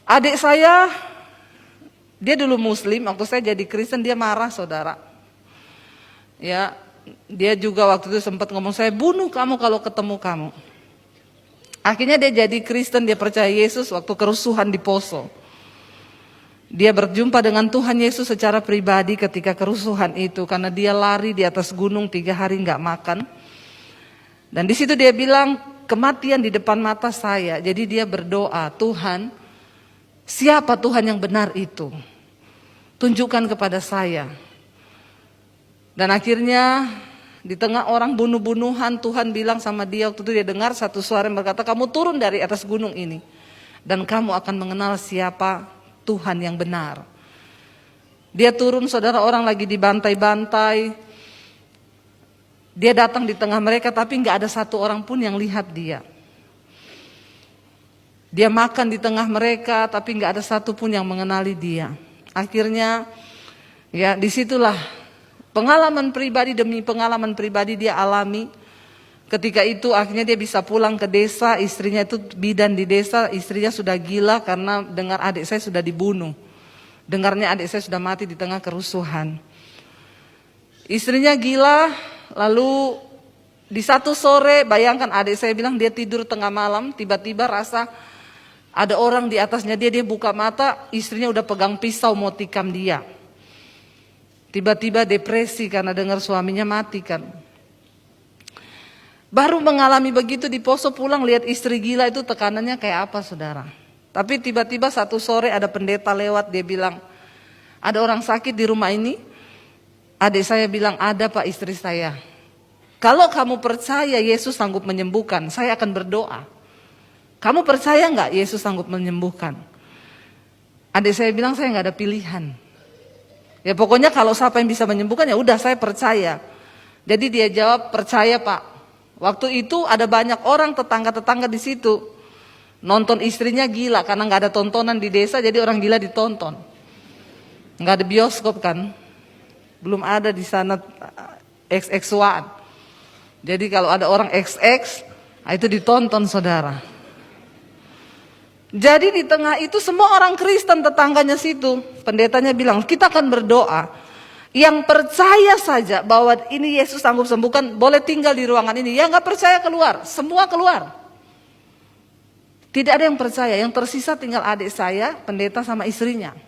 Adik saya, dia dulu Muslim, waktu saya jadi Kristen dia marah, saudara. Ya, dia juga waktu itu sempat ngomong, saya bunuh kamu kalau ketemu kamu. Akhirnya dia jadi Kristen, dia percaya Yesus waktu kerusuhan di Poso. Dia berjumpa dengan Tuhan Yesus secara pribadi ketika kerusuhan itu, karena dia lari di atas gunung 3 hari nggak makan. Dan di situ dia bilang, kematian di depan mata saya. Jadi dia berdoa, Tuhan, siapa Tuhan yang benar itu? Tunjukkan kepada saya. Dan akhirnya di tengah orang bunuh-bunuhan, Tuhan bilang sama dia, waktu itu dia dengar satu suara yang berkata, kamu turun dari atas gunung ini dan kamu akan mengenal siapa Tuhan yang benar. Dia turun, saudara, orang lagi dibantai-bantai. Dia datang di tengah mereka tapi gak ada satu orang pun yang lihat dia. Dia makan di tengah mereka tapi gak ada satu pun yang mengenali dia. Akhirnya ya disitulah pengalaman pribadi demi pengalaman pribadi dia alami. Ketika itu akhirnya dia bisa pulang ke desa, istrinya itu bidan di desa, istrinya sudah gila karena dengar adik saya sudah dibunuh. Dengarnya adik saya sudah mati di tengah kerusuhan. Istrinya gila, lalu di satu sore, bayangkan adik saya bilang dia tidur tengah malam, tiba-tiba rasa ada orang di atasnya dia buka mata, istrinya udah pegang pisau mau tikam dia. Tiba-tiba depresi karena dengar suaminya mati kan. Baru mengalami begitu di Poso, pulang lihat istri gila itu tekanannya kayak apa, saudara. Tapi tiba-tiba satu sore ada pendeta lewat, dia bilang, ada orang sakit di rumah ini. Adik saya bilang, ada Pak, istri saya. Kalau kamu percaya Yesus sanggup menyembuhkan, saya akan berdoa. Kamu percaya nggak Yesus sanggup menyembuhkan? Adik saya bilang, saya nggak ada pilihan. Ya pokoknya kalau siapa yang bisa menyembuhkan ya udah saya percaya. Jadi dia jawab, percaya Pak. Waktu itu ada banyak orang tetangga-tetangga di situ nonton istrinya gila karena nggak ada tontonan di desa, jadi orang gila ditonton. Nggak ada bioskop kan, belum ada di sana XX1. Jadi kalau ada orang XX, itu ditonton, saudara. Jadi di tengah itu semua orang Kristen tetangganya situ, pendetanya bilang kita akan berdoa. Yang percaya saja bahwa ini Yesus sanggup sembuhkan boleh tinggal di ruangan ini. Yang nggak percaya keluar, semua keluar. Tidak ada yang percaya, yang tersisa tinggal adik saya, pendeta sama istrinya.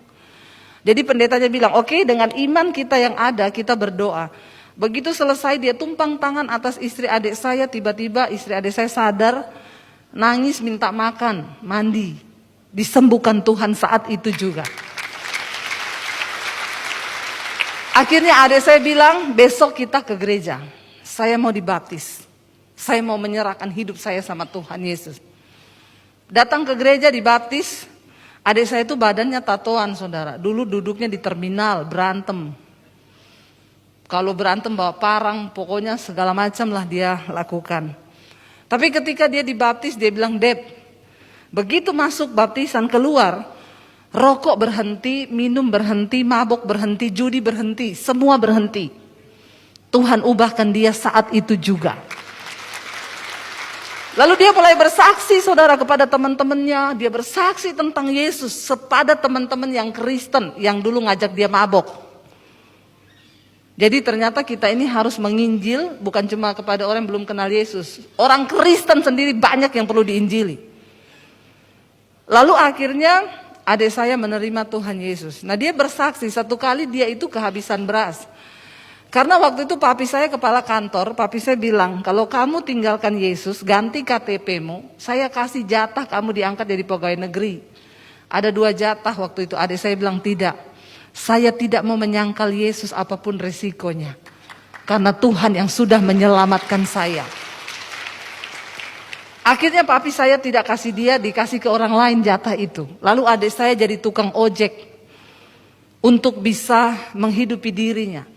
Jadi pendetanya bilang, oke, dengan iman kita yang ada kita berdoa. Begitu selesai dia tumpang tangan atas istri adik saya, tiba-tiba istri adik saya sadar, nangis minta makan, mandi. Disembuhkan Tuhan saat itu juga. Akhirnya adik saya bilang, besok kita ke gereja. Saya mau dibaptis. Saya mau menyerahkan hidup saya sama Tuhan Yesus. Datang ke gereja dibaptis. Adik saya itu badannya tatoan, saudara. Dulu duduknya di terminal, berantem. Kalau berantem bawa parang, pokoknya segala macam lah dia lakukan. Tapi ketika dia dibaptis, dia bilang, Deb, begitu masuk baptisan keluar, rokok berhenti, minum berhenti, mabok berhenti, judi berhenti, semua berhenti. Tuhan ubahkan dia saat itu juga. Lalu dia mulai bersaksi, saudara, kepada teman-temannya. Dia bersaksi tentang Yesus kepada teman-teman yang Kristen yang dulu ngajak dia mabok. Jadi ternyata kita ini harus menginjil bukan cuma kepada orang yang belum kenal Yesus. Orang Kristen sendiri banyak yang perlu diinjili. Lalu akhirnya adik saya menerima Tuhan Yesus. Nah dia bersaksi, satu kali dia itu kehabisan beras. Karena waktu itu papi saya kepala kantor, papi saya bilang, kalau kamu tinggalkan Yesus, ganti KTP-mu, saya kasih jatah kamu diangkat jadi pegawai negeri. Ada 2 jatah waktu itu, adik saya bilang tidak. Saya tidak mau menyangkal Yesus apapun resikonya. Karena Tuhan yang sudah menyelamatkan saya. Akhirnya papi saya tidak kasih dia, dikasih ke orang lain jatah itu. Lalu adik saya jadi tukang ojek untuk bisa menghidupi dirinya.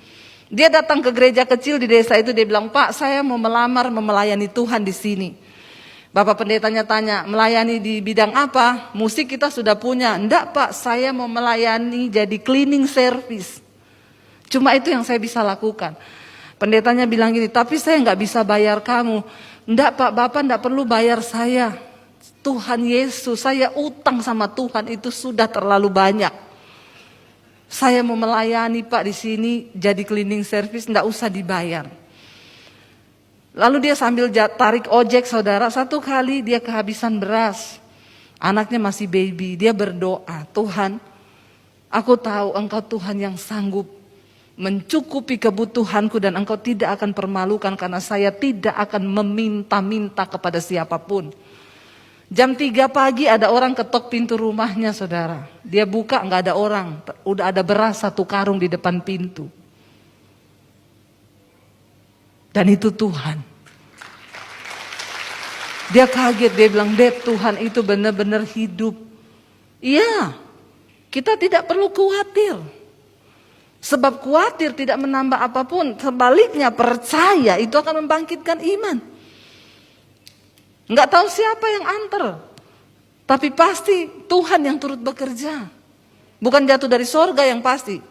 Dia datang ke gereja kecil di desa itu, dia bilang, Pak, saya mau melamar melayani Tuhan di sini. Bapak pendetanya tanya, melayani di bidang apa? Musik kita sudah punya. Enggak Pak, saya mau melayani jadi cleaning service. Cuma itu yang saya bisa lakukan. Pendetanya bilang gini, tapi saya nggak bisa bayar kamu. Enggak Pak, Bapak enggak perlu bayar saya. Tuhan Yesus, saya utang sama Tuhan itu sudah terlalu banyak. Saya mau melayani Pak di sini jadi cleaning service, enggak usah dibayar. Lalu dia sambil tarik ojek saudara, satu kali dia kehabisan beras. Anaknya masih baby, dia berdoa, Tuhan, aku tahu Engkau Tuhan yang sanggup mencukupi kebutuhanku dan Engkau tidak akan permalukan karena saya tidak akan meminta-minta kepada siapapun. Jam 3 pagi ada orang ketok pintu rumahnya saudara. Dia buka nggak ada orang, udah ada beras 1 karung di depan pintu. Dan itu Tuhan. Dia kaget, dia bilang, Dad, Tuhan itu benar-benar hidup. Iya, kita tidak perlu khawatir. Sebab khawatir tidak menambah apapun. Sebaliknya percaya itu akan membangkitkan iman. Enggak tahu siapa yang antar. Tapi pasti Tuhan yang turut bekerja. Bukan jatuh dari sorga yang pasti.